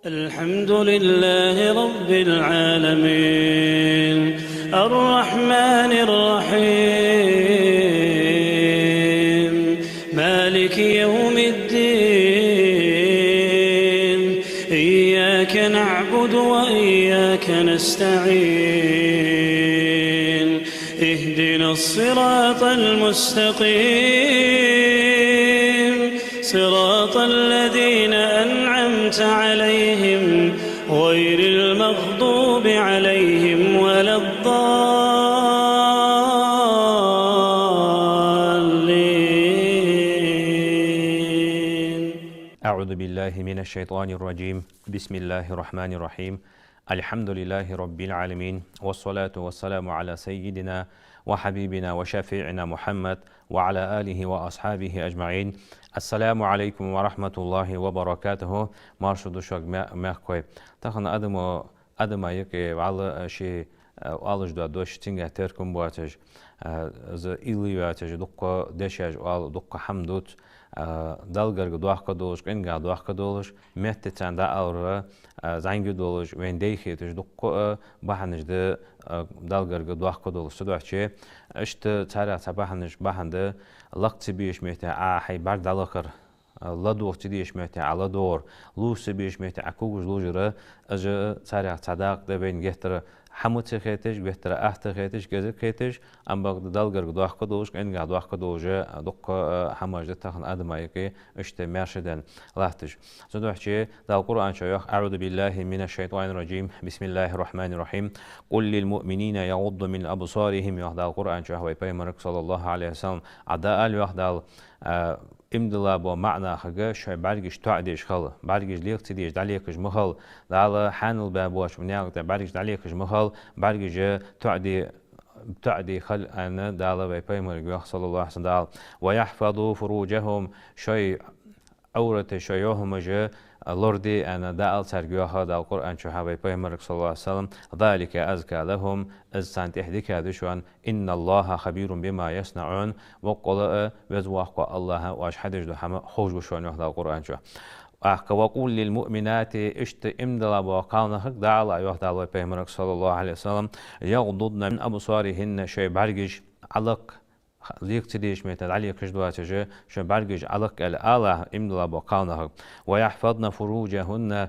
الحمد لله رب العالمين الرحمن الرحيم مالك يوم الدين إياك نعبد وإياك نستعين اهدنا الصراط المستقيم صراط الذين أنعمت عليهم غير المغضوب عليهم ولا الضالين. أعوذ بالله من الشيطان الرجيم. بسم الله الرحمن الرحيم. الحمد لله رب العالمين، والصلاة والسلام على سيدنا وحبيبنا وشفيعنا محمد وعلى آله وأصحابه أجمعين. السلام عليكم ورحمة الله وبركاته. مارشدو شاق مخكوي تخن أدم يكي وعلى شيء alışda doştinga terkum buatej z iliyatej dukka deşej al dukka hamdut dalgarga duakka doluş enga duakka doluş mettetan da alra zangi doluş vendeyhetej dukka bahanijde dalgarga duakka doluş duakçe işte tara sabahanij bahanda laqti biş mehte a haybar dalakır لدور تديش مهتي على دور لوس بيش مهتي عكوج لوجرة أجا تاريخ صداق دبين جهتر حموت خيتش جهتر أحت خيتش جزء خيتش أم بعد دالجر قدوح كدوش إن قدوح كدوجة دق حماج دتخن آدم أيكي إشت مرشدن لاتش صدق شيء دال القرآن شيخ أعوذ بالله من الشيطان الرجيم بسم الله الرحمن الرحيم قل للمؤمنين يغضوا من أبصارهم يهدى القرآن شيخ ويبيمرك صلى الله عليه وسلم عداء يهدى امدلا با معنى خجا شو برگش تعديش خل برگش ليك تديش دليكش مخل دال حانل بابوش منياق ده برگش دليكش مخل برگش تعدي خل أنا دال بيبيمر صلى الله عليه وسلم ويحفظوا فروجهم شيء عورة شيوهم جا لوردي أنا دال سرجوها دال القرآن شو هاي بيبيمر صلى الله عليه وسلم ذلك أزكى لهم السنت إحدك هذا شوان إن الله خبير بما يصنعون وقل وزواق الله وأشهد هم خوش بشوان هذا القرآن شو وقول للمؤمنات اشت امدلا وقالنا حق دعلا يهدى الله بيبيمر صلى الله عليه وسلم يغضضن من أبصارهن شيء برجش علق ليك تديش ميتد علي كشدواتجه شو برجش علق الآلة امدلا وقالنا ويحفظن فروجهن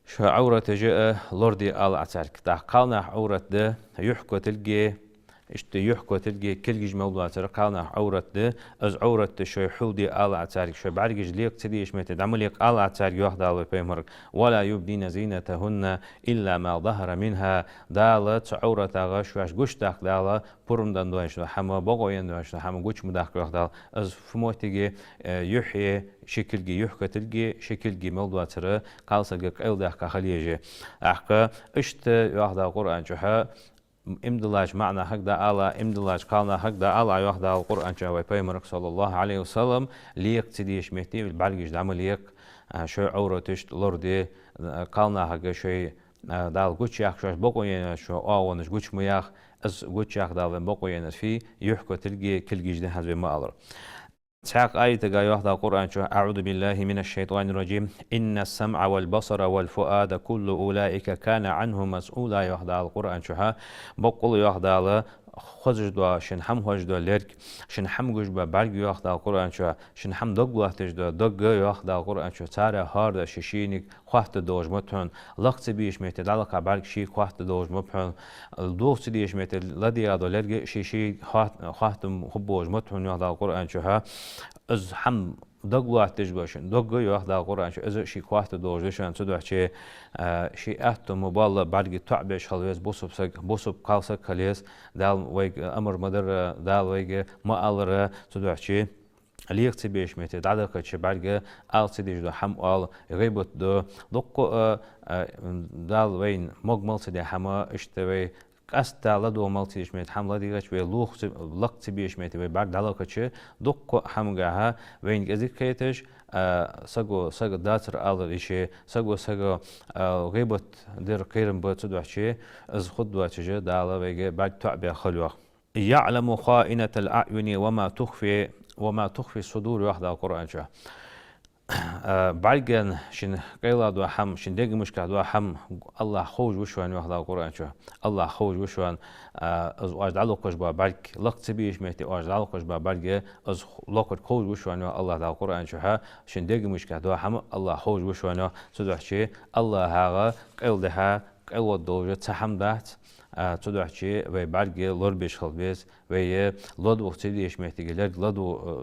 شو عورة جاء لوردي آل أترك دا قالنا عورة ده يحكو تلقي اشت يحكو تلقي كل جيج موضوع ترى قالنا عورة ده از عورة ده شو حودي آل أترك شو برجش ليك تديش ميتد عمليك آل أترك يوحد آل بيمرك ولا يبدين زينتهن إلا ما ظهر منها دالت عورة غش واش قش داخ دالا برم دندوش حما بقوين دوش حما قش مداخ يوحد از فموتيجي يحيي شكلجي يحكى تلقي شكلجي موضوع ترى قالسك أيضا كخليجي أحكى اشت يوحد القرآن شها امدلاج معنى حق دا الله امدلاج قالنا حق دا الله يوحد القرآن شها ويبيمرك صلى الله عليه وسلم ليق تديش مهتي بالبرجش دعم ليق شو عورتش لوردي قالنا حق شيء دال قوش ياخ شو بقوين شو آوانش قوش مياخ از قوش ياخ دال بقوين في يحكى تلقي كل جيجده هذا ما أضر ساق آية جاية القرآن شو أعوذ بالله من الشيطان الرجيم إن السمع والبصر والفؤاد كل أولئك كان عنه مسؤولا يهدى القرآن شو بقول يهدى خزج دوا شن هم خزج دوا لرك شن هم جوج ببرگ يهدى القرآن شو شن هم دق وقتش دوا دق يهدى القرآن شو تاره هارد ششينك خواهد دوج متهن لقت بيش متى دلك برگ شي خواهد دوج متهن دوست ديش متى لدي هذا لرك شيء خواهد خبوج متهن يهدى القرآن شو از هم دق وقتش باشن دق يهدى القرآن شو از شي خواهد دوج باشن تدوح شيء شيء أهتم مبالغ برگ تعبش خلاص بوسب قالسك خلاص دال ويج أمر مدر دال ويج ما ألره تدوح شيء ليك تبيش متى دعك شيء برج آل تديش دو هم آل غيبت دو دق دال وين مجمل تدي هما اشتوي أستعلا دو مالتيش ميت حملة ديغش وي لوخ لق تبيش ميت وي بعد دلوكتش دق حمجها وين جزيك كيتش سجو داتر على الشيء سجو غيبت در قيرن بتدوح شيء از خد دواتجه دالا ويجي بعد تعبي خلوه يعلم خائنة الأعين وما تخفي الصدور واحد القرآن شو بعدين شن قيلا دو حم شن دق مشكلة دو حم الله خوج وشوان يهلا القرآن شو الله خوج وشوان از أجدالو كش با بعد لق تبيش مهتي أجدالو كش با بعد از لقت خوج وشوان الله دا القرآن شو ها شن دق مشكلة دو حم الله خوج وشوان سدوح شيء الله هذا قيل ده قيل الدوجة تحم دات تدوح شيء وبعد لور بيش خلبيز ويا لود وقت ديش محتاجلر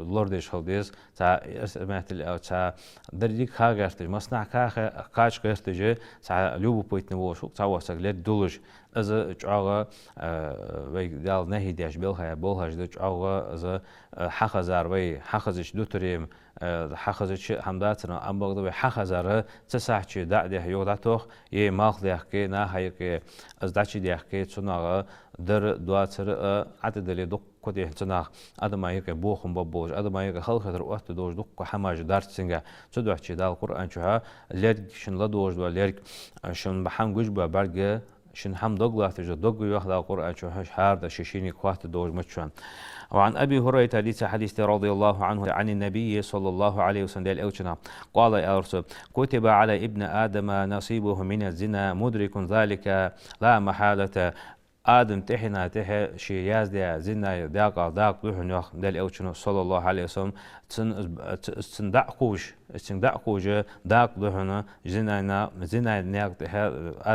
لور ديش خلبيز تا محتاج أو تا دريك خاغرتج مصنع كاش غرتج تا لوبو بيت نبوش تا واسقلر دولج از جاغا ويدال نهي ديش بيلها بولهاش ده جاغا از حخزار وي حخزش دوتريم حخزش همداتنا ام بغدا وي حخزار تساحچ ده يوداتوخ ي ماخ ديخكي نا هيك از داچي ديخكي تسناغا در دواتر عدد اللي دق كده تناخ ادم هيك بوخم ببوج ادم هيك خلخر وقت دوج دق حماج دارت سنجا تدوحچ دال قران شها ليرك شن لدوج وليرك شن بحم جوج برجه شن هم دوغلات جو دوغ ياخذ القران شها حار ده شيشيني كوات دوج متشان. وعن أبي هريرة حديث رضي الله عنه عن النبي صلى الله عليه وسلم قال يا رسول كتب على ابن آدم نصيبه من الزنا مدرك ذلك لا محالة آدم تحنا تح شي يازدي زنا داق بحن يخ دل أوشنو صلى الله عليه وسلم تندعقوش داق بحنا زنا ناق تح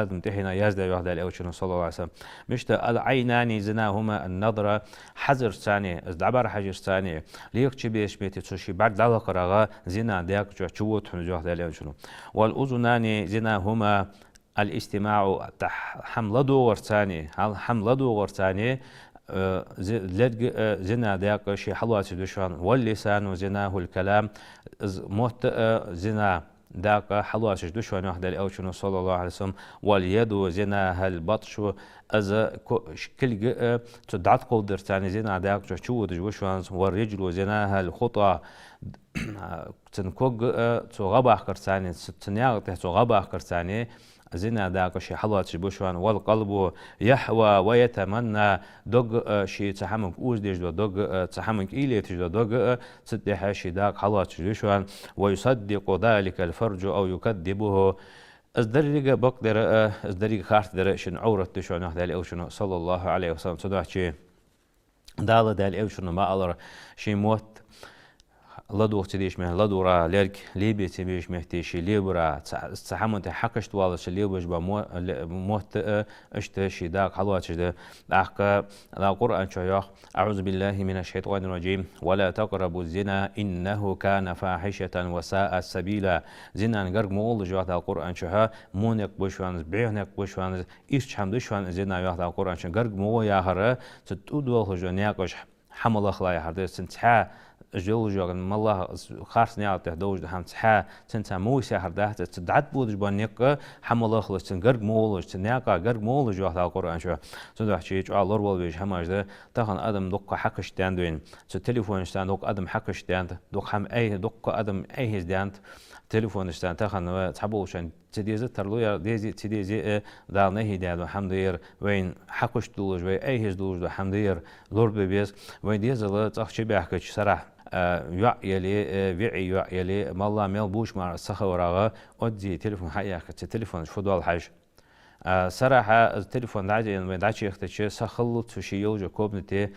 آدم تحنا يازدي يخ دل أوشنو صلى الله عليه وسلم مشت العينان زناهما النظرة حذر ثاني ازدعبر حجر ثاني ليك تبيش بيتي تشي بعد دلق رغا زنا داق جو تحن يخ دل أوشنو والأذنان زناهما الاستماع حملة دور ثاني حملة دور ثاني زنا داق شي حلوات دوشان واللسان زناه الكلام موت زنا داق حلوات دوشان واحد الأوشن صلى الله عليه وسلم واليد زناها البطش از كل تدعت قدر ثاني زنا داق شو دوشان والرجل زناها الخطى تنكوج تغبح كرتاني تنياغ تغبح كرتاني زنا داق شي حلوات بوشوان والقلب يحوى ويتمنى دوغ شي تحمك اوز ديج دوغ تحمك إلي تجد دوغ تدح شي داق حلوات بوشوان ويصدق ذلك الفرج أو يكذبه ازدريق بقدر ازدريق خارت درشن عورت دشون هذا الأوشن صلى الله عليه وسلم صدق شي دال دال أوشن ما ألر شي موت لدوخ تديش مه لدورا ليرك ليبي تبيش مهتيشي ليبرا تحمل حقش توالش ليبش بموت اشتشي داك حلوات ده أحكى القرآن شيخ أعوذ بالله من الشيطان الرجيم ولا تقربوا الزنا إنه كان فاحشة وساء سبيلا زنا نقرق مول جوات القرآن شيخ مونك بشوان بيهنك بشوان إيش حمدشوان زنا جوات القرآن شيخ قرق مول يا هره تتودول جونياقش حمل أخلاي هرده سنتها جولجان مالله خارس نيات دوج ده هم تها تنتا موسى هرده تدعت بودج بانيق حمل أخلاص تنقرق مولج تنياقا قرق مولج وقت القرآن شو صدق شيء على لور بيج هماش ده تخن آدم دق حقش داندوين تليفون اشتان دق آدم حقش داند دق هم أي دق آدم أي هز داند تليفون اشتان تخن تحبوشان تديز ترلويا ديزي تديزي دال نهي دال وحمدير وين حقش دولج وين أي هز دولج وحمدير لور بيز وين ديزل تخشي بيحكش صراحة يلي مالله ميل بوش مع السخوراغا أدي تليفون حياك تليفون فضول حاج صراحة التليفون داعي من داعي يختشي سخلط في يوجا كوبنتي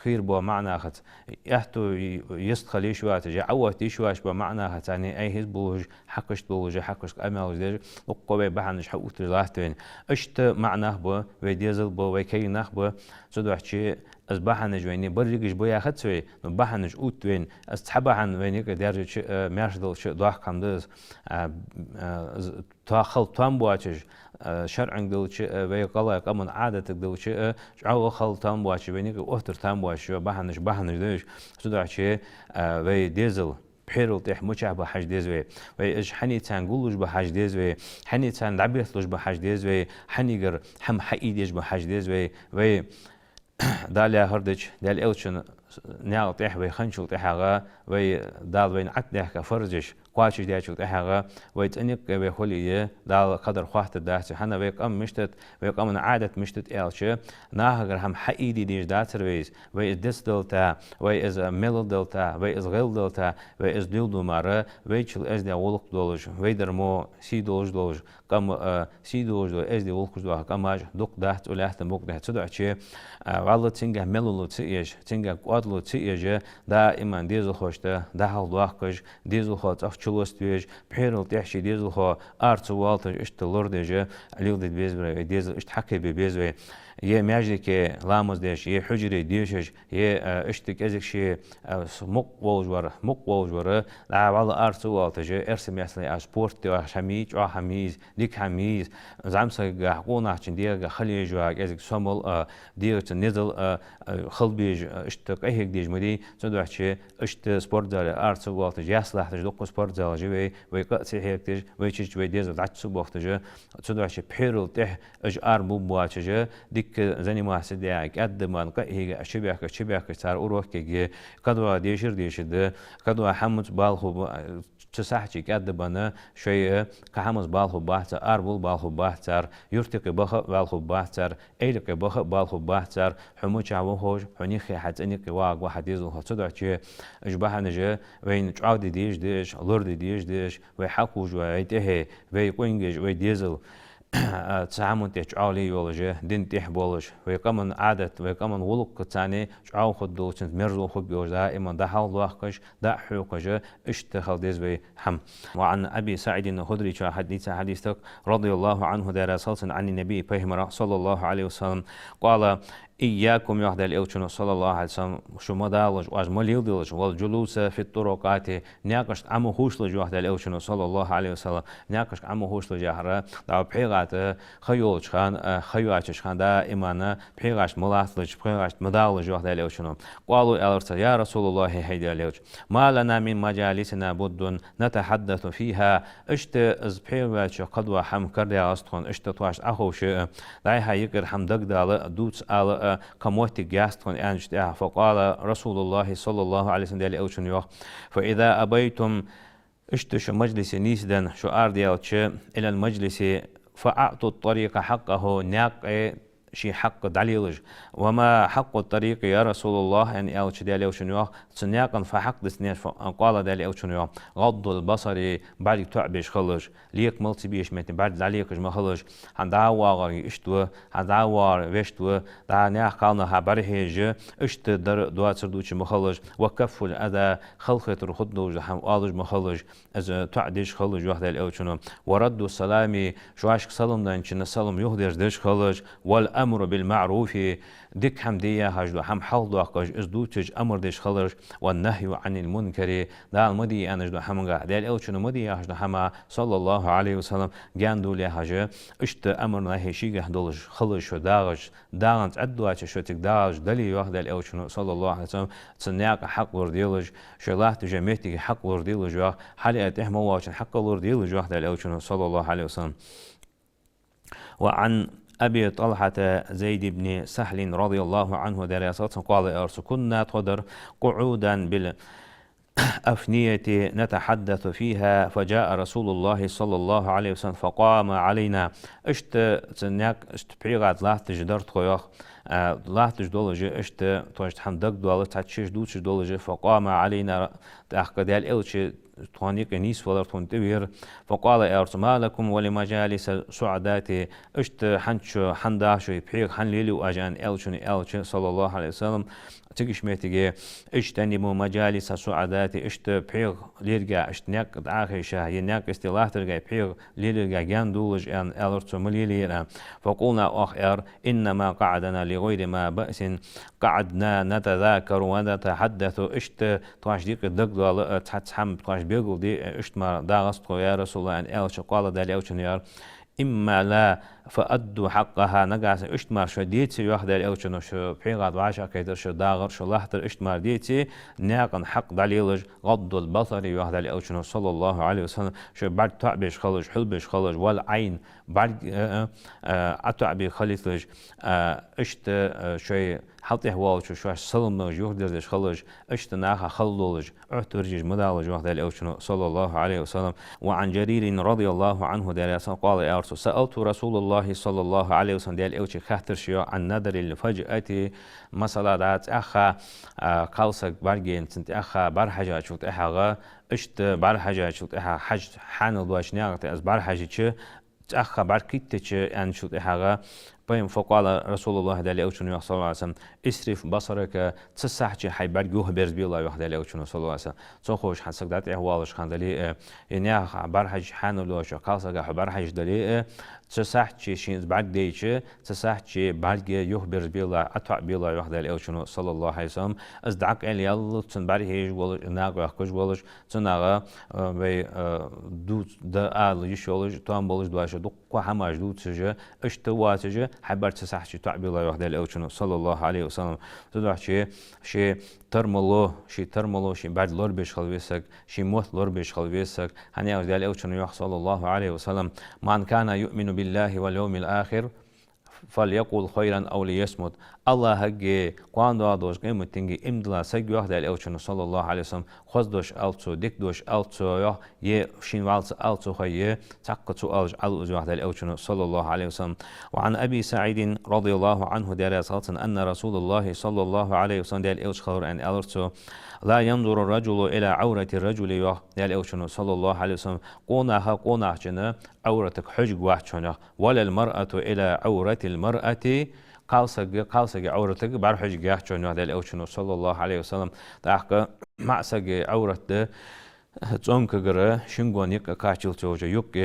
خير بو معنى أخت يحتو يستخلي شوات جا عواتي شواش بمعنى أخت يعني أي هز بوج حقش بوج حقش أمل جدير وقوي بحنش حقوق تلاحتين اشت معناه بو ويديزل بو ويكيناه بو صدق شيء از بحنج ويني برجش بويا خدسوي بحنج اوت وين از تحبحن ويني كدرج ماشدل شو ضاح كمدز تاخل تام بواچش شرع دلش ويقلا كمن عادة دلش عو خل تام بواچ ويني اوتر تام بواچ بحنج دش صدق شيء وي ديزل بحيرو تح مشابه حج ديزوي ويش حني تانقولش بحج ديزوي حني تان لعبيتلوش بحج ديزوي حنيجر هم حقيديش بحج ديزوي وي داليا هردج دال أوشن نيال تح وي خنشل تحغا وي دال وين عتده كفرجش قاشش ديشل تحغا وي تنيق وي خليه دال قدر خواحت داس حنا وي قام مشتت وي قام عادة مشتت إلش ناهجر هم حقيقي ديش داترويز وي دس دلتا وي از ميل دلتا وي از غيل دلتا وي از ديلدو مارا وي تشل از دي ولق دولج وي درمو سي دولج قام سي دولج از دي ولق دولج قاماج دوق دات ولهت موق دات تدعشي والله تنجح ملولو تيج تنجح قادلو تيج دائما ديزل خوشته ده حال واقعش ديزل خات أفشلوست ويج بحيرل تحشي ديزل خا أرت والتج اشتلور ديجه عليل بيزبر ديزل اشتحكي ببيزوي يه ماجدك لامز ديش يه حجري ديشش يه اشتك ازك شي مق وجور لا والله أرت والتج ارسم يسلي اسبورت وحميج وحميز ديك حميز زعمسا قونا عشان ديجا خلي جواك ازك سمول ديجا نزل خلبيج اشتك ايهك ديج مدي تدوحشي اشت سبورت زال أرت والتج يسلح تجدق سبورت زال جوي ويقصي هيك تج ويشج ويديز دعتسو بوقتج تدوحشي بحيرل تح اج اربو بواتج ديك زني ما سديك قد ما نقيه شبيك صار اروح كي قدوا ديشد قدوا حمد بالخو تسحجي قد بنا شيء كحمز بالخو بحث اربل بالخو بحث يرتقي بخ بالخو بحث ايلك بخ بالخو بحث حموش عوهوج حنيخي حتنيك واق واحد يزل تدعشي اجبحنجه وين تعود ديش لورد ديش ويحقوج ويته ويقوينجج ويديزل تعامل تجعلي يولجه دين تحبولش ويكمن عادة ويكمن ولق تاني جعل خدو تنت مرزو خد بيوج دائما ده حال واقش ده حقوقه اشتغل ديزوي حم وعن أبي سعيد الخدري حديث رضي الله عنه دار صلصا عن النبي بهمرة صلى الله عليه وسلم قال إياكم يهدى الإلشن صلى الله عليه وسلم شو مدالج وأجمل دلج والجلوس في الطرقات ناقش عمو خوشلج يهدى الإلشن صلى الله عليه وسلم ناقش عمو خوشلج جهرة دعو بحيغات خيولج خان خيواتش خان دائما بحيغاش ملاثلج بحيغاش مدالج يهدى الإلشن قالوا ألرس يا رسول الله هيدا الإلج ما لنا من مجالسنا بد نتحدث فيها اشت از بحيغاش قدوة حم كردي أستخون اشت تواش أخوش دايها يقر حم دقدال دوتس على كموت جاستون أنجد فقال رسول الله صلى الله عليه وسلم دالي أوشن يوخ فإذا أبيتم اشتش مجلس نيسدن شو أرديالتش إلى المجلس فأعطوا الطريق حقه ناق شي حق دليلج وما حق الطريق يا رسول الله يعني أوش دالي أوشن يوخ تنياقا فحق دسنيش قال دالي أوشن يوخ غض البصر بعد تعبش خلج ليك ملتي بيش متن بعد عليكش ما خلج هندعوا اشتوى هندعوا وشتوى دا نياق قالنا هبرهيج اشت در دوات سردوش مخلج وكف الأذى خلقت الخدوج هم قالج مخلج از تعدش خلج واحد دالي أوشن ورد السلام شواشك سلم دانشن سلم يهدر دش خلج والأمر بالمعروف ديك حمدية هجدو هم حل دوقج ازدوتج أمر ديش خلج والنهي عن المنكر دا المدي أنا جدو همغا دال أوشن مدي هجدو هما صلى الله عليه وسلم جاندو لهجه اشت أمر نهي شيغه دولج خلج شو داغج داغنت عدواتش شو تك داغج دلي واحد دال أوشن صلى الله عليه وسلم تنياق حق ورديلج شلاح تجمعتي حق ورديلج حالي أتهم واش حق ورديلج واحد دال أوشن صلى الله عليه وسلم وعن أبي طلحة زيد بن سهل رضي الله عنه دراسات قال أرس كنا تقدر قعودا بالأفنية نتحدث فيها فجاء رسول الله صلى الله عليه وسلم فقام علينا اشت تنياك اشت بيغات لا تجدرت خويخ لا تجدولج اشت توجد حمدك دولة تحتشيش دوتش دولج فقام علينا تأخذ الإلش تونيك نيس ولا تونتوير فقال أرس ما لكم ولمجالس سعداتي اشت حنشو حنداشو بحيق حنليلي وأجان إلش صلى الله عليه وسلم تيجيش ميتيجي اجتنبوا مجالس سعداتي اشت بحيق ليرجع اشتناك دعاخي شاه يناك استلاح ترجع بحيق ليرجع جان دولج أن ألرس مليلي فقلنا أخير إنما قعدنا لغير ما بأس قعدنا نتذاكر ونتحدث اشت طاش ديك الدقل تحتحم طاش بيقول دي اشت ما داغست يا رسول الله أن ألش قال دالي أوشنيار إما لا فأدوا حقها نجاس اشتمار شو ديتي واحد الأوشنو شو بحيغات وعشا كيدر شو داغر شو لاحتر اشتمار ديتي ناقن حق دليلج غض البصر واحد الأوشنو صلى الله عليه وسلم شو بعد تعبش خلج حلبش خلج والعين بعد أتعبي خليتج اشت شوي حط إحوالش شو سلمج يهدرش خلج اشتناخ خلولج اعترج مدالج وقت الأوشنو صلى الله عليه وسلم. وعن جرير رضي الله عنه دال قال أرسل سألت رسول الله صلى الله عليه وسلم دال أوشي خاطر شيو عن نذر الفجأة مثلا دات أخا قالسك برجين تنت أخا برحاجة شوت أخا اشت برحاجة شوت أخا حج حان الواش نياغت از برحاجة شو أخا بركيت أن شوت أخا بين فقال رسول الله دالي أوشنو صلى الله عليه وسلم اسرف بصرك تسحج حي برجوه برز بالله وحده أوشنو صلى الله عليه وسلم صخوش حسك دات إحوالش خان دالي يعني برحج حان الواش قالسك برحج دالي تسحج شين بعد ديش تسحج برج يوه برز بالله أطع بالله وحده أوشنو صلى الله عليه وسلم أزدعك إلي يلا تنبرهيج ولا ناقة كوج ولاش تناقة بي دو دا آل يشولج توان بولج دواش دو قهماج دو تجا اشتواتجا حبر تسحش تعبي الله وحده الأوشنو صلى الله عليه وسلم تدعى شيء ترملو شيء بعد لور بيش خلويسك شيء موت لور بيش خلويسك هني وحده الأوشنو صلى الله عليه وسلم من كان يؤمن بالله واليوم الآخر فليقول خيرا أو ليصمت الله هجي قاندو دوش قيمة تنجي امدلا سجي واحدة الأوشنو صلى الله عليه وسلم خذ دوش ألتو ديك دوش ألتو يه شين والس ألتو خيه تقطو ألج على واحدة الأوشنو صلى الله عليه وسلم. وعن أبي سعيد رضي الله عنه دار أن رسول الله صلى الله عليه وسلم دار أوش خور أن ألتو لا ينظر الرجل إلى عورة الرجل دار أوشنو صلى الله عليه وسلم قونا جنا عورتك حج واحد ولا المرأة إلى عورة المرأة قالسج عورتك برحج جاه شون هذا الأوشنو صلى الله عليه وسلم تحقق معسج عورته تونك جرا شنقونيك كاشل توجه يوك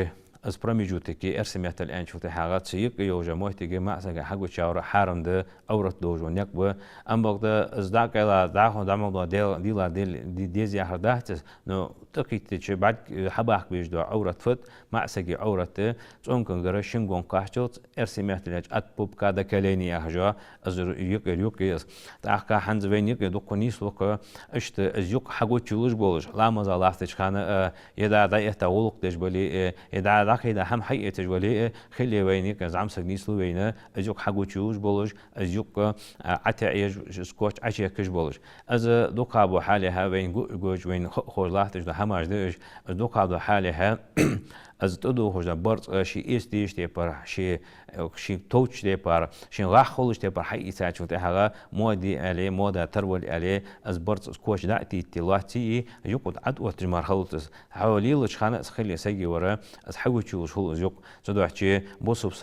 از برامجوتكي ارسميات الان شوت حاجات سيق يوجا موتيجي معسج حقو شاور حارم ده عورت دوجو نيكب ام بقدا از داكلا داخو دامو دي زي حدات نو تقيت بعد حباك بيجدو عورت فت معسج عورته تونك جرا شنقون كاشل ارسميات الان اتبوب كادا كليني احجا از يوك تاخا حنز وين يوك دوكونيس لوك اشت از يوك حقو تشلوج بولج لامز لافتش خانه يدا دايتا ولق دج بلي يدا كده هم حقيقة تجولي خلي وينك زعم سجنيس لو وينه أجوك حقو تشوش بولش أجوك عتعيج سكوت عشية كش بولش از دوكا بو حالها وين جوج وين خورلاه تجده هماش دهش دوكا بو حالها از تدو خوجا برد شي استيش تي بار شي توتش تي بار شي راخولش تي بار حقيقة تاچوت هغا مودي عليه مودا ترول عليه از برد سكوش دعتي تلاتي يقود عدو تجمار خلطس حواليلش خانه خلي سجي ورا از حوچوش هول زوق زدوحچي بوسوب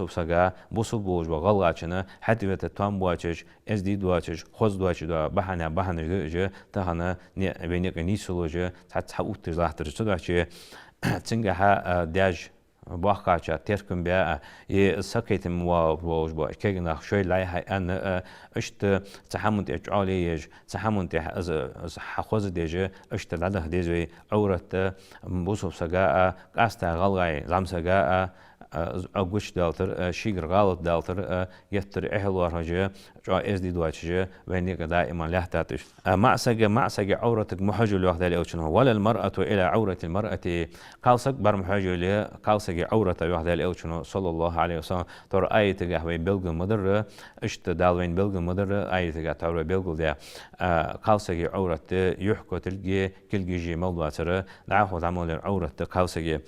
ساغا بوسوب بوج وغلغاچنه حتى تام بواچش از دي دواچش خوز دواچ دوا بهانه جو تهانه ني بينك نيسولوجه تحت حوت زاحتر زدوحچي تنجها داج باخكاچا تركم بيا سكيت مواج با كيغنا شوي لاي هاي ان اشت تحمنت اجعاليج تحمنت از حخوز ديجه اشت لده ديزوي عورت بوسوب سغا قاستا غلغاي زامسغا أقوش دالتر شيغر غالط دالتر يتر إحلوار هجا جا إزدي دواتشجا وينيك دائما لحتاتش معسج عورتك محجل وقت الأوشنه ولا المرأة إلى عورة المرأة قالسك برمحجل قالسج عورة وقت الأوشنه صلى الله عليه وسلم ترى آية جهوي بلغ مدر اشت دالوين بلغ مدر آية جه ترى بلغ ده قالسج عورة يحكو تلقي كل جي موضوعتر نعهد عمل عورة قالسج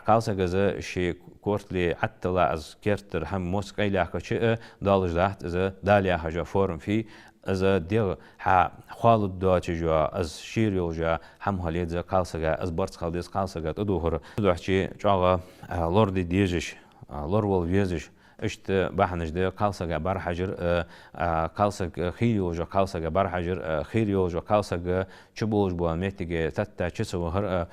قالسج ز شيء كورتلي حتى لا از كرتر هم موسكاي لاكشة دالج دهت از داليا حاجة فورم في از دير ح خالد دواتش جوا از شيريو جا هم هاليد ز قالسجا از برت خالديس قالسجا تدوهر دوحشي جاغا لورد ديجش لورول فيزش اشت بحنش ده قالسجا برحجر قالسج خيريو جا قالسجا برحجر خيريو جا قالسجا چبوج بو ميتيجي تتا چسو هر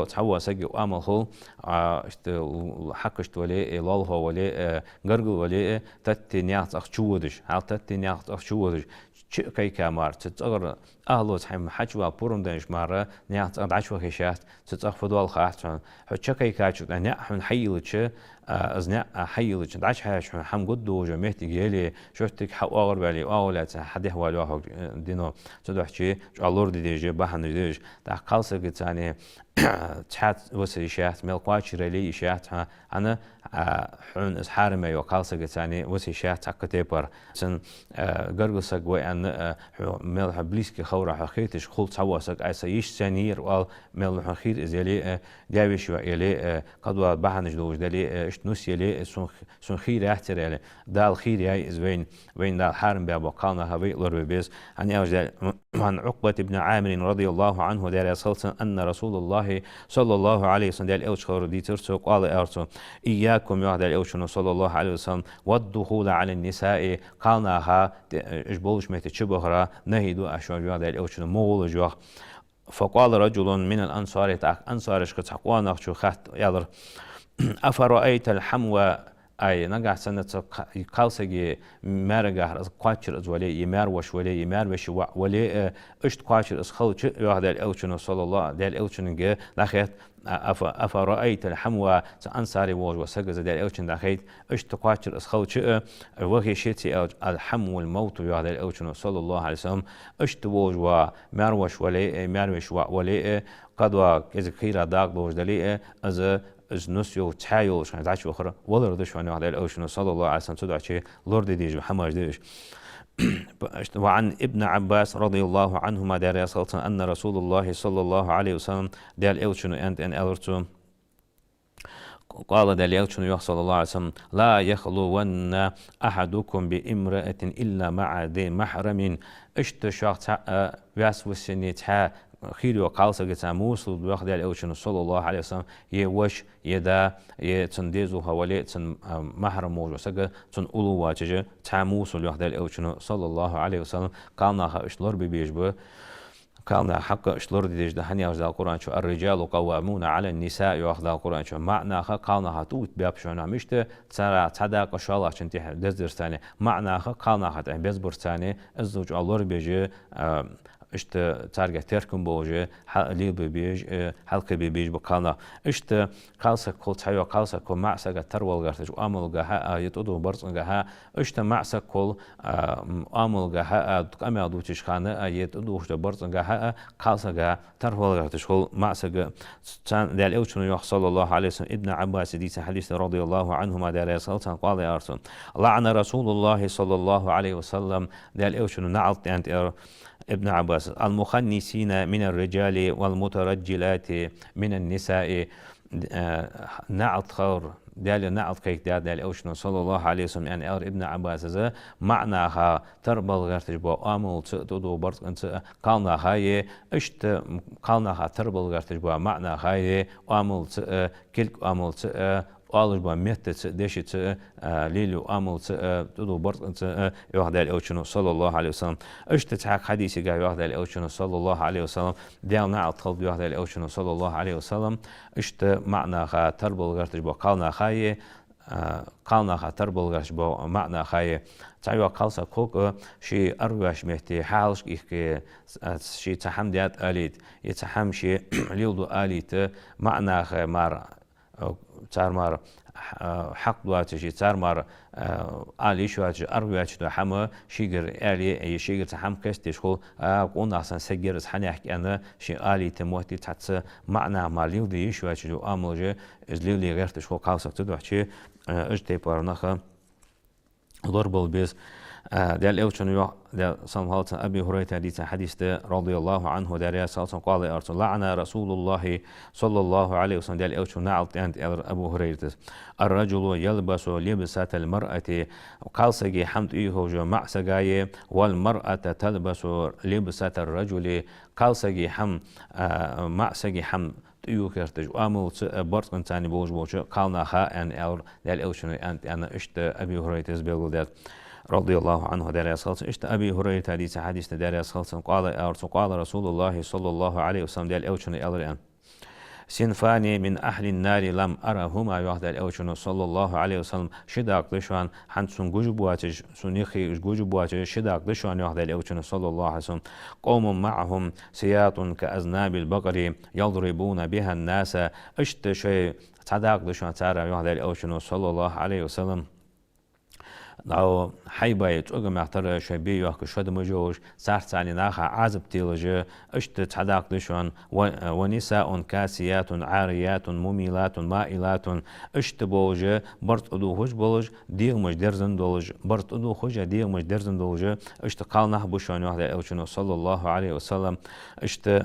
تعو سجي وامل هو اشت حقشت ولي لالها ولي غرغل ولي تت نيات اخ چودش حال تت نيات اخ چودش كي كامار تتصغر أهلو تحم حجوا بورم دنش مرة نيات عشوا خشات تتصغ فدوال خاطرن حتى كي كاتشو نحن حيلتش أزناء حيلج دعش حاش حم قدو جمعت جيلي شفتك حوار بالي أولاد حده والواحد دينو تدوح شيء الله دي جي بحن ديش دا قالسة قتاني تحت وسي شات ملقاش رلي شات أنا حون إسحار ما يقالسة قتاني وسي شات كتيبر سن قرقصك وأن ملح بليسكي خورة حقيتش خل تعوسك أسيش سنير وال ملح خير إزالي داويش وإلي قدوا بحن جدوش دالي اشتنوس يلي سن خير احتر يلي دال خير ياي إزوين وين دال حارم بابا قالنا هبي لور بيز أني أوجد عن عقبة بن عامر رضي الله عنه دار يصلت أن رسول الله صلى الله عليه وسلم دال أوشخور دي ترسو قال أرسو إياكم يوحد الأوشن صلى الله عليه وسلم والدخول على النساء قالناها إجبولش ميت تشبهرا نهيدو أشوار يوحد الأوشن مغول جوخ فقال رجل من الأنصار أنصارش كتحقوانا شو خات يالر أفرأيت الحموى أي نجح سنة قالسجي مرجع قاتشر أزولي يمر وش ولي يمر وش ولي إشت قاتشر أسخل شيء واحد الأوشن صلى الله ده الأوشن جه لخيت أفرأيت الحموى أنصاري وج وسجز ده الأوشن لخيت إشت قاتشر أسخل شيء وهي شيء الحمو الموت واحد الأوشن صلى الله عليه وسلم إشت وج ومر وش ولي مر وش ولي قدوا إذا خير داق بوج دليل از نسيو تحايل شو دعش أخرى ولا ردش وأنا على الأوشن صلى الله عليه وسلم تدعى شيء لورد ديج محمد ديج وعن ابن عباس رضي الله عنهما دار يصلت أن رسول الله صلى الله عليه وسلم دار الأوشن أنت أن ألرتو قال دليل شنو صلى الله عليه وسلم لا يخلون أحدكم بامرأة إلا مع ذي محرم اشتشاق وسوسني تها خير وقالسة جتاموس الوقت الأوشن صلى الله عليه وسلم يوش يدا يتنديزو حوالي تن محرم موجو سجى تن أولو واجج تاموس الوقت الأوشن صلى الله عليه وسلم قالنا إشلور ببيجبه قالنا حق إشلور ديج دهني أوزع القرآن شو الرجال قوامون على النساء يأخذ القرآن شو معنى قالنا هتوت باب شو نعمشت ترى تصدق شاء عشان تدرس ثاني معنى قالنا هت بيزبر ثاني الزوج الله بيجي اشت تارجع تركم بوجه لي بيج حلقة بيج بقالنا اشت قالسة كل تحيو قالسة كل معسكة تروال قرتش وعمل جها يتودو برص جها اشت معسكة كل عمل جها أمي أدوتش خانة يتودو اشت برص جها قالسة جها تروال قرتش كل معسكة كان دال أوشن يحصل الله عليه وسلم ابن عباس دي حديث رضي الله عنهما دال يسألتن قال يا أرسل لعن رسول الله صلى الله عليه وسلم دال أوشن نعط أنت ابن عباس المخنسين من الرجال والمترجلات من النساء نعط خور دال نعط كيك دال أوشن صلى الله عليه وسلم يعني ابن عباس ذا معناها تربل غير تجبا أمل تدو برض أنت قالنا هاي اشت قالنا تربل غير تجبا معناها هاي أمل كلك أمل قالوا بقى ميت دشت ليلو أمل تدو برض أنت يوحد الأوشن صلى الله عليه وسلم اشتتحق حديثي جاي يوحد الأوشن صلى الله عليه وسلم دال نعط خلد يوحد الأوشن صلى الله عليه وسلم اشت معناها تربل غير تجبا قالنا هاي قالنا تربل غير تجبا معناها هاي تعيوا قالسا كوك شي أروش مهتي حالش إخ شي تحمدات آليت يتحم شي ليلدو آليت معناها مار تار مار حق دواتشي تار مار آلي شواتش أرواتش دو حما شيجر آلي أي شيجر تحم كستش خو قونا أصلا سجر حنيحكي أنا شي آلي تموتي تحت معنى ماليو دي شواتش دو آموجة إزليو لي غير تشخو قاوسك تدوحشي اجتي بارنخا ضرب البيز دال أوشن يو دال سمحت أبي هريرة حديث رضي الله عنه داريا سالسن قال أرسل لعن رسول الله صلى الله عليه وسلم دال أوشن نعلت أنت أبو هريرة الرجل يلبس لبسة المرأة قال سجي حمد إيهوج مع سجاي والمرأة تلبس لبسة الرجل قال سجي حم مع سجي حم يوكرتج وامل برت انساني بوج قالنا ها ان اور دال أوشن أنت أنا اشت أبي هريرة بيقول ذات رضي الله عنه دار صلت اشت أبي هريرة حديث دار صلت قال رسول الله صلى الله عليه وسلم دال أوشن الان سنفاني من أهل النار لم أرهما يوحد الأوشن صلى الله عليه وسلم شداق لشان حن سنجوجبواتج سنيخي جوجبواتج شداق لشان يوحد الأوشن صلى الله عليه وسلم قوم معهم سياط كأذناب البقر يضربون بها الناس اشت شيء تعداق دشان تعرى يوحد الأوشن صلى الله عليه وسلم داو حيبا تقول معتر شبيه يحكي شد مجوش سارت ثاني ناخا عزب تيلج اشت تعداق دشان ونساء كاسيات عاريات مميلات مائلات اشت بوج برت ادو خوش بولج ديغ مش درزن دولج برت ادو خوش ديغ مش درزن دولج اشت قال نح بشان يوحد الأوشن صلى الله عليه وسلم اشت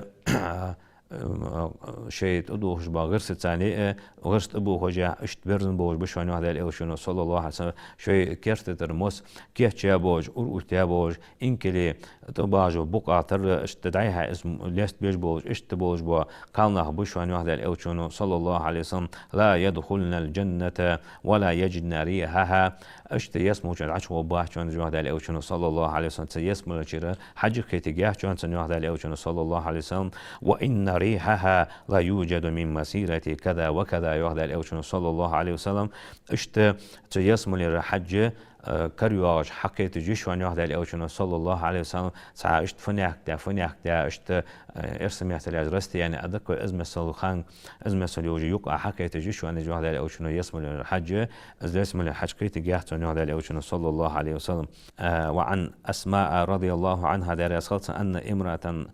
شيء أدوه شبا غرس ثاني غرس أبوه وجه اشت برزن بوج بشون واحد الأوشنو صلى الله عليه وسلم شيء كرت ترمس كيه تجابوج أول تجابوج إنكلي تباجو بقعة تر اشتدعيها اسم ليست بيج بوج اشت بوج بوا قالنا بشون واحد الأوشنو صلى الله عليه وسلم لا يدخلنا الجنة ولا يجدنا ريحها اشت يسمو جل عشوا باحشون واحد الأوشنو صلى الله عليه وسلم يسمو لشيرة حج كتجاه جون واحد الأوشنو صلى الله عليه وسلم وإن ريحها لا يوجد من مسيرة كذا وكذا يهدى الأوشن صلى الله عليه وسلم اشت تيسم للحج كريواج حكيت جيشوان يهدى الأوشن صلى الله عليه وسلم ساعة اشت فنيك دا اشت ارسم يحتل أجرست يعني أدك ازم السلوخان ازم السلوجي يقع حكيت جيشوان يهدى الأوشن يسم للحج يسم للحج كيت جيحتون يهدى الأوشن صلى الله عليه وسلم وعن أسماء رضي الله عنها دار يسخلت أن امرأة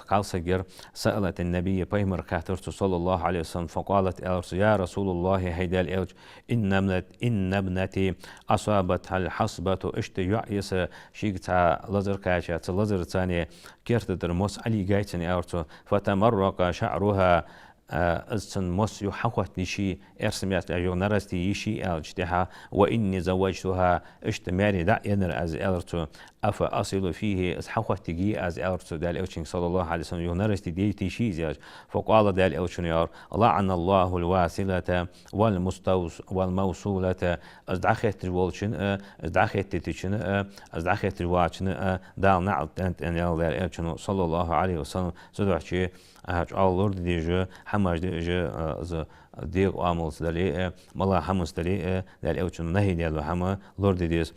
قال سجر سألت النبي بيمر كاترت صلى الله عليه وسلم فقالت يا رسول الله هيدا الأوج إن ابنتي أصابتها الحصبة اشت يعيس شيكتا لزر كاشا لزر ثانية كيرت درموس علي جايتني أورتو فتمرق شعرها أزن مس يحوت نشي إرسميات أجونرستي يشي ألجتها وإني زوجتها اشتماري دع ينر أز ألرتو أفا أصل فيه أسحوت تجي أز ألرتو دال أوشين صلى الله عليه وسلم يونرستي دي تشي زياج فقال دال أوشين يار لعن الله الواسلة والموصولة أزدعخت الولشن أزدعخت تتشن أزدعخت الواتشن دال نعل تنت أن يال دال أوشين صلى الله عليه وسلم زدوحشي الله ديجو حماش ديجو ديق عملس دلي ملا حمس دلي دل أوشن نهي دل حما لورد ديس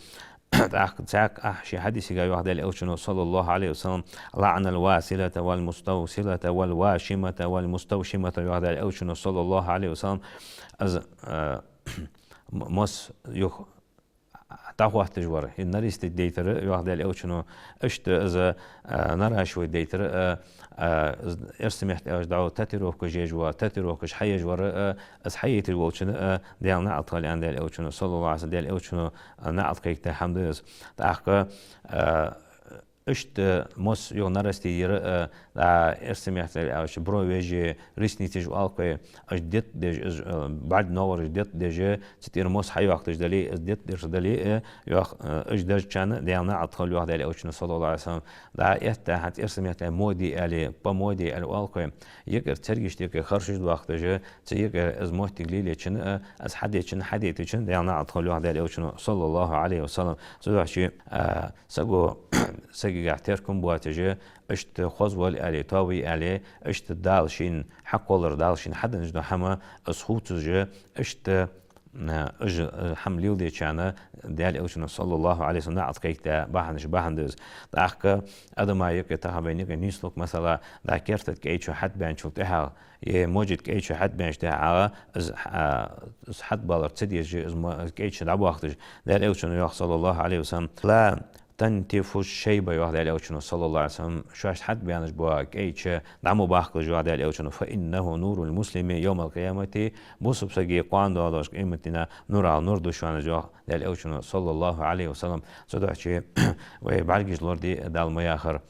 تاك أحشي حديث جاي واحد الأوشن صلى الله عليه وسلم لعن الواسلة والمستوصلة والواشمة والمستوشمة واحد الأوشن صلى الله عليه وسلم از مس يخ تاخو تجوار النريست ديتر واحد الأوشن اشت از نرى شوي ديتر ارسمحت اج دعو تتروك جيجوا تتروك حي جوار از حيت الوشن ديال نعط اللي عند الأوشن صلى الله عليه وسلم ديال الأوشن نعط كيك حمدز تاخ اشت مس يونرستي ير ارسميت اش برويج ريسني تجو القي اش ديت دج بعد نور ديت دج تير مس حي وقت دلي ديت دج دلي ياخ اش دج كان ديالنا عطل واحد على اوشن صلى الله عليه وسلم دا يتا حت ارسميت مودي الي بمودي القي يقر ترجش ديك خرج وقت دج تيقر از موت قليل كن از حديت كن ديالنا عطل واحد على اوشن صلى الله عليه وسلم سو شي سغو سجى اعتركم بواتجه اشت خوزول علي تاوي علي اشت دالشين حق ولر دالشين حد نجد حما اسخوتجه اشت اج حمليو دي كان دال اوشن صلى الله عليه وسلم نعط كيكتا باهندز داخك ادما يك تهبينك نيسلوك مثلا دا كيرتت كيتش حد بانشو تها موجد كيتش حد بانش تها از حد بالر تدي از كيتش دابو وقتج دال اوشن صلى الله عليه وسلم لا تنتف الشيبة يوحد عليه وسلم صلى الله عليه وسلم شو حد بيانش بواك ايش دعمو باخك جواد عليه وسلم فإنه نور المسلم يوم القيامة بوسب سجي قان دالش قيمتنا نور دوشوان جواد عليه وسلم صلى الله عليه وسلم صدق شيء وبعرجش لوردي دال مياخر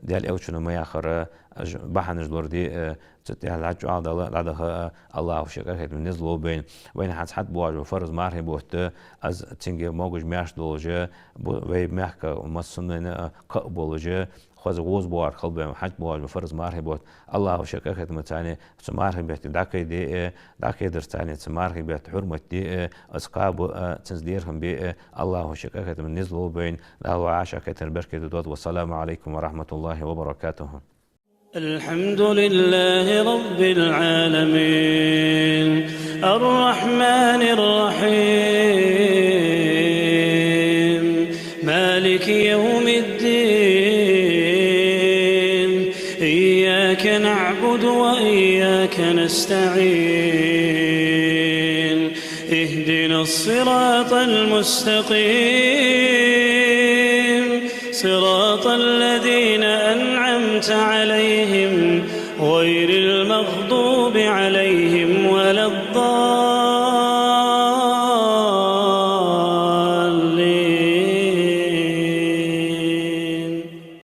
دال اوشنو مياخر بحنج لوردي تتعال عجوا على الله وشكر من نزلوا بين وين حد بواجه فرض ماره بوت از تنجي موجج ماش دولجه وي محك ومسنن قبولجه خواز غوز بوار خلبه حد بواجه فرض ماره بوت الله وشكر متاني سماره بيت داكي درتاني سماره بيت حرمه دي اسقاب تنزديرهم بي الله وشكر من نزلوا بين الله عاشك تربركه دوت والسلام عليكم ورحمه الله وبركاته. الحمد لله رب العالمين الرحمن الرحيم مالك يوم الدين إياك نعبد وإياك نستعين اهدنا الصراط المستقيم صراط الذين أنعمت عليهم غير المغضوب عليهم ولا الضالين